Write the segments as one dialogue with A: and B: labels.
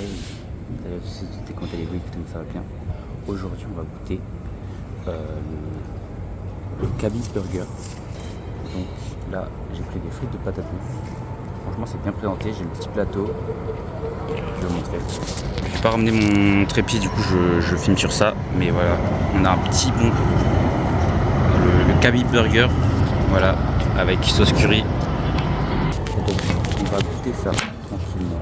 A: pareil, c'était quand elle est week, donc ça va bien. Aujourd'hui, on va goûter le Kaby Burger. Donc là, j'ai pris des frites de patates douces. Franchement, c'est bien présenté. J'ai le petit plateau. Je vais vous montrer. Je vais pas ramener mon trépied, du coup, je filme sur ça. Mais voilà, on a un petit bon. Le Kaby Burger. Voilà, avec sauce curry. Donc, on va goûter ça tranquillement.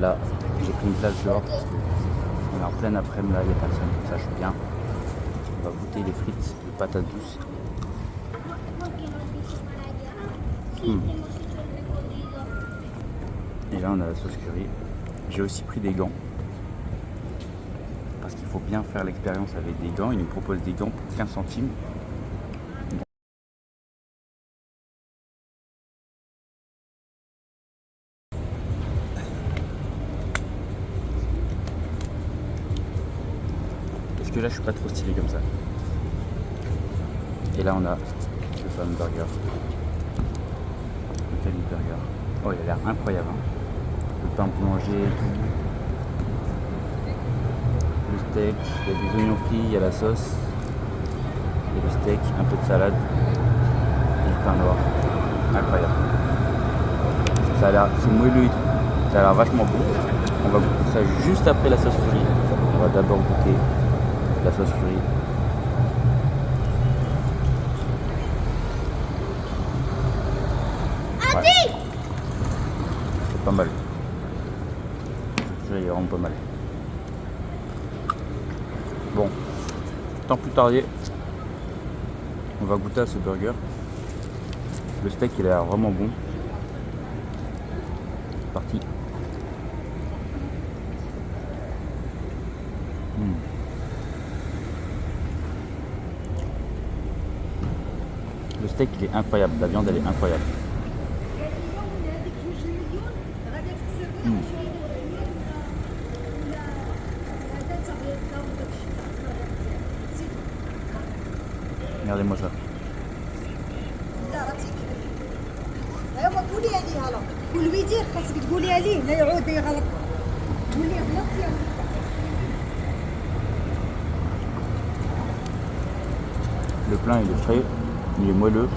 A: Là, j'ai pris une place dehors parce qu'on est en pleine après-midi, là, il n'y a personne, ça joue bien. On va goûter les frites de patates douces. Et là, on a la sauce curry. J'ai aussi pris des gants. Parce qu'il faut bien faire l'expérience avec des gants. Ils nous proposent des gants pour 15 centimes. Parce que là, je suis pas trop stylé comme ça. Et là, on a le fameux burger. Le Kaby Burger. Oh, il a l'air incroyable. Hein. Le pain boulanger, le steak, il y a des oignons frits, il y a la sauce, il y a le steak, un peu de salade et le pain noir. Incroyable. Ça a l'air, c'est moelleux et tout. Ça a l'air vachement bon. On va goûter ça juste après la sauce curry. On va d'abord goûter la sauce curry. Ouais. C'est pas mal. Il est vraiment pas mal. Bon, sans plus tarder, on va goûter à ce burger. Le steak il a l'air vraiment bon. C'est parti. Le steak il est incroyable, la viande elle est incroyable. Regardez-moi ça.
B: قولي عليه هلا والويدير خاصك تقولي عليه لا يعود يغلط قولي غلط.
A: Le plein il est frais, il est moelleux.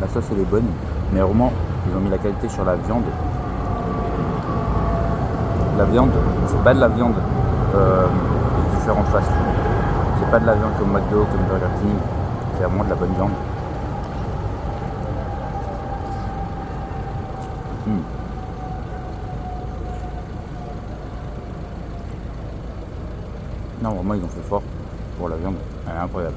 A: La sauce elle est bonne, mais vraiment ils ont mis la qualité sur la viande. La viande, c'est pas de la viande des différentes fast-food. C'est pas de la viande comme McDo, comme Burger King. C'est vraiment de la bonne viande. Non, vraiment ils ont fait fort pour la viande. Elle est incroyable.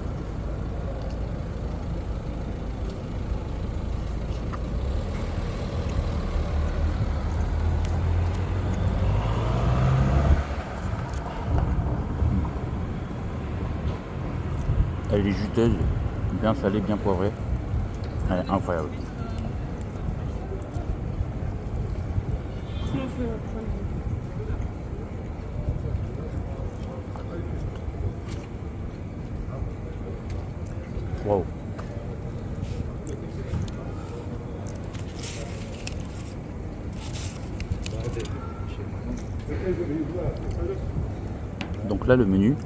A: Elle est juteuse, bien salée, bien poivrée. Elle est incroyable. Wow. Donc là le menu.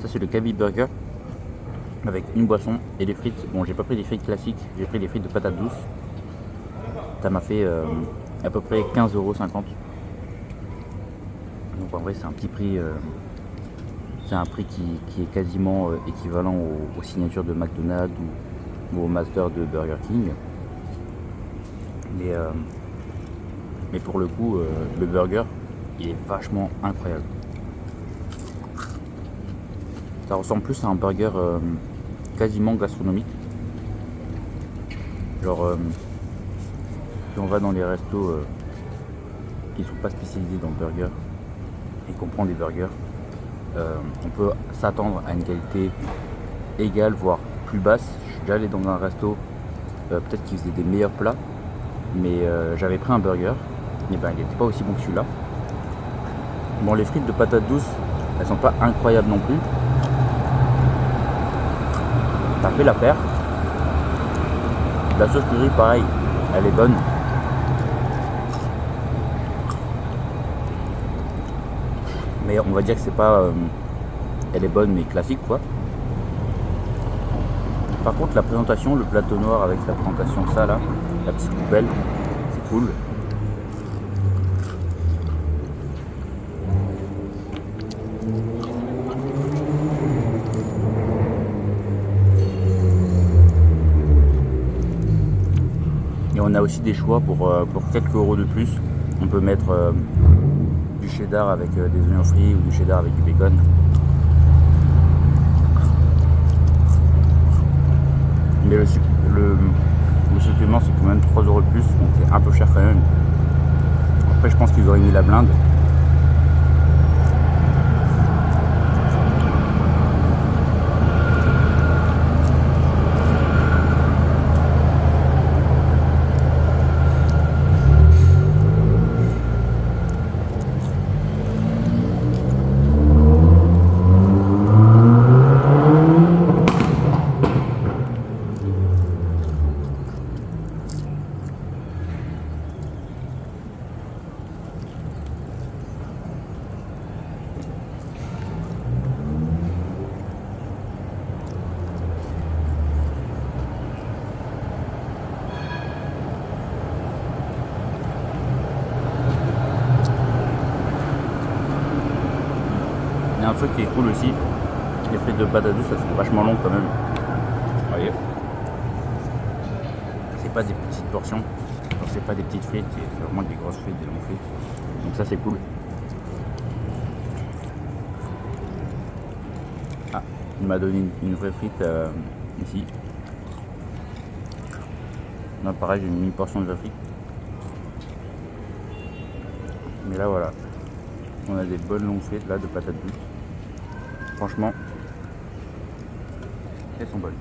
A: Ça c'est le Kaby Burger avec une boisson et des frites. Bon, j'ai pas pris des frites classiques, j'ai pris des frites de patates douces. Ça m'a fait à peu près 15,50 €. Donc en vrai c'est un petit prix, c'est un prix qui est quasiment équivalent aux signatures de McDonald's ou au master de Burger King. Mais pour le coup, le burger il est vachement incroyable. Ça ressemble plus à un burger quasiment gastronomique. Genre, si on va dans les restos qui ne sont pas spécialisés dans le burger et qu'on prend des burgers, on peut s'attendre à une qualité égale, voire plus basse. Je suis déjà allé dans un resto, peut-être qu'ils faisaient des meilleurs plats, mais j'avais pris un burger, et ben il n'était pas aussi bon que celui-là. Bon, les frites de patates douces, elles sont pas incroyables non plus. Ça fait l'affaire. La sauce curry, pareil, Elle est bonne. Mais on va dire que c'est pas... elle est bonne mais classique quoi. Par contre la présentation, le plateau noir avec la présentation ça là, la petite poubelle, c'est cool. Et on a aussi des choix pour quelques euros de plus. On peut mettre du cheddar avec des oignons frits ou du cheddar avec du bacon. Mais le supplément c'est quand même 3 euros de plus, donc c'est un peu cher quand même. Après je pense qu'ils auraient mis la blinde. Il y a un truc qui est cool aussi, les frites de patate douce, ça c'est vachement long quand même. Vous voyez, c'est pas des petites portions, c'est pas des petites frites, c'est vraiment des grosses frites, des longues frites. Donc ça c'est cool. Ah, il m'a donné une vraie frite ici. Là pareil, j'ai mis une portion de vraie frite. Mais là voilà, on a des bonnes longues frites là de patates douces. Franchement, elles sont bonnes.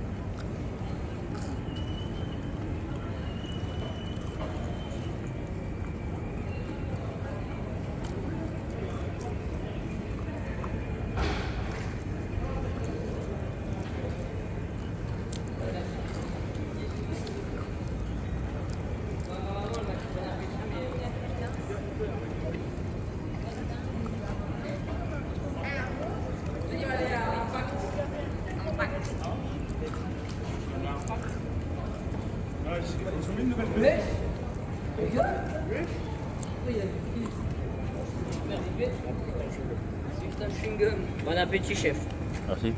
C: Bon appétit, chef.
A: Merci.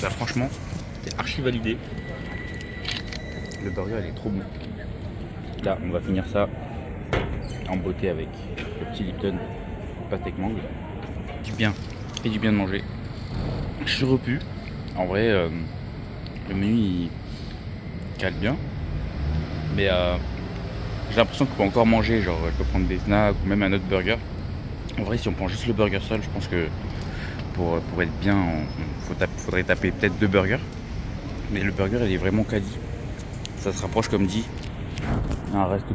A: Bah franchement, c'est archi validé. Le burger il est trop bon. Là, on va finir ça en beauté avec le petit Lipton pastèque mangue. Du bien, fait du bien de manger. Je suis repu. En vrai, le menu il cale bien. Mais j'ai l'impression qu'on peut encore manger. Genre, je peux prendre des snacks ou même un autre burger. En vrai, si on prend juste le burger seul, je pense que pour être bien, faudrait taper peut-être 2 burgers. Mais le burger il est vraiment quali. Ça se rapproche comme dit un resto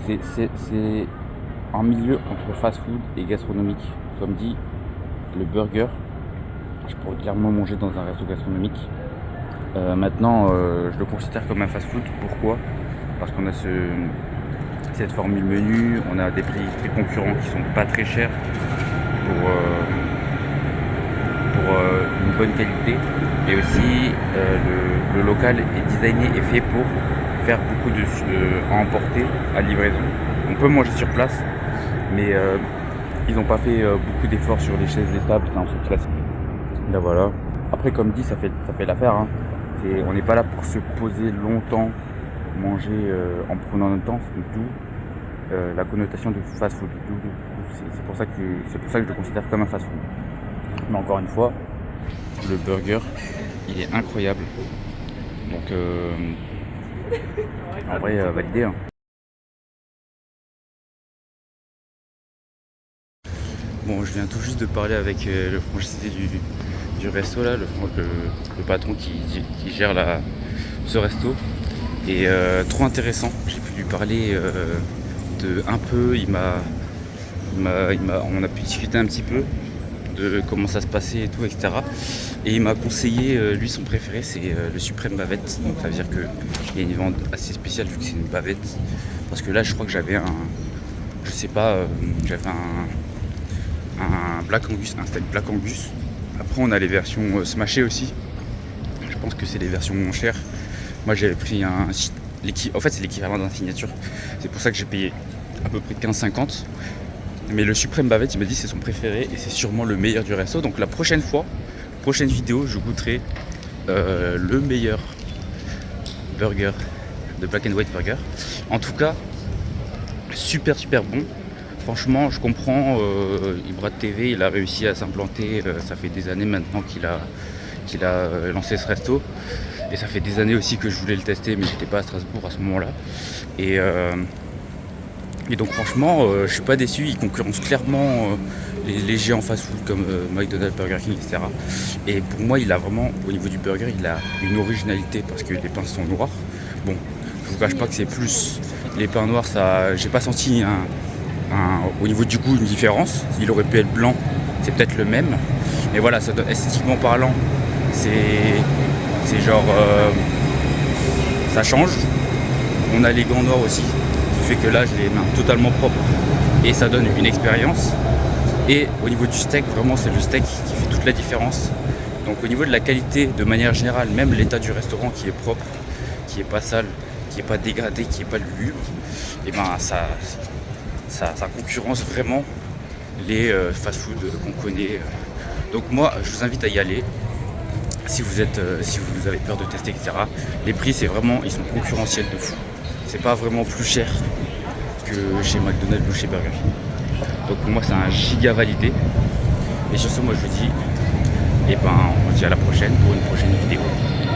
A: c'est un milieu entre fast food et gastronomique. Comme dit, le burger je pourrais clairement manger dans un resto gastronomique. Maintenant je le considère comme un fast food. Pourquoi? Parce qu'on a cette formule menu, on a des prix très concurrents qui sont pas très chers pour une bonne qualité, et aussi le local est designé et fait pour faire beaucoup à emporter, à livraison. On peut manger sur place, mais ils n'ont pas fait beaucoup d'efforts sur les chaises, les tables, c'est un truc classique. Là voilà. Après comme dit, ça fait l'affaire, hein. On n'est pas là pour se poser longtemps, manger en prenant notre temps, d'où la connotation de fast food. C'est pour ça que je le considère comme un fast food. Mais encore une fois, le burger, il est incroyable. Donc, en vrai, validé. Hein. Bon, je viens tout juste de parler avec le franchisé du resto, là, le patron qui gère ce resto. Et trop intéressant, j'ai pu lui parler de un peu, on a pu discuter un petit peu de comment ça se passait et tout, etc. Et il m'a conseillé, lui son préféré c'est le suprême bavette. Donc ça veut dire qu'il y a une vente assez spéciale vu que c'est une bavette. Parce que là je crois que j'avais j'avais un Black Angus, un steak Black Angus. Après on a les versions smashées aussi. Je pense que c'est les versions moins chères. Moi j'avais pris en fait c'est l'équivalent d'un signature. C'est pour ça que j'ai payé à peu près 15,50. Mais le suprême bavette, il m'a dit c'est son préféré et c'est sûrement le meilleur du resto. Donc la prochaine vidéo, je goûterai le meilleur burger de Black and White Burger. En tout cas, super bon. Franchement, je comprends. Ibra TV, il a réussi à s'implanter. Ça fait des années maintenant qu'il a lancé ce resto. Et ça fait des années aussi que je voulais le tester, mais j'étais pas à Strasbourg à ce moment-là. Et donc franchement, je suis pas déçu, il concurrence clairement les géants fast-food comme McDonald's, Burger King, etc. Et pour moi, il a vraiment, au niveau du burger, il a une originalité parce que les pains sont noirs. Bon, je vous cache pas que c'est plus les pains noirs, ça, j'ai pas senti au niveau du goût une différence. Il aurait pu être blanc, c'est peut-être le même. Mais voilà, esthétiquement parlant, c'est genre, ça change. On a les gants noirs aussi. Fait que là, j'ai les mains totalement propres et ça donne une expérience. Et au niveau du steak, vraiment, c'est le steak qui fait toute la différence. Donc au niveau de la qualité, de manière générale, même l'état du restaurant qui est propre, qui est pas sale, qui est pas dégradé, qui est pas lugubre, et ben ça concurrence vraiment les fast-food qu'on connaît. Donc moi, je vous invite à y aller. Si vous avez peur de tester, etc. Les prix, ils sont concurrentiels de fou. C'est pas vraiment plus cher que chez McDonald's ou chez Burger King. Donc pour moi c'est un giga validé. Et sur ce moi je vous dis, on se dit à la prochaine pour une prochaine vidéo.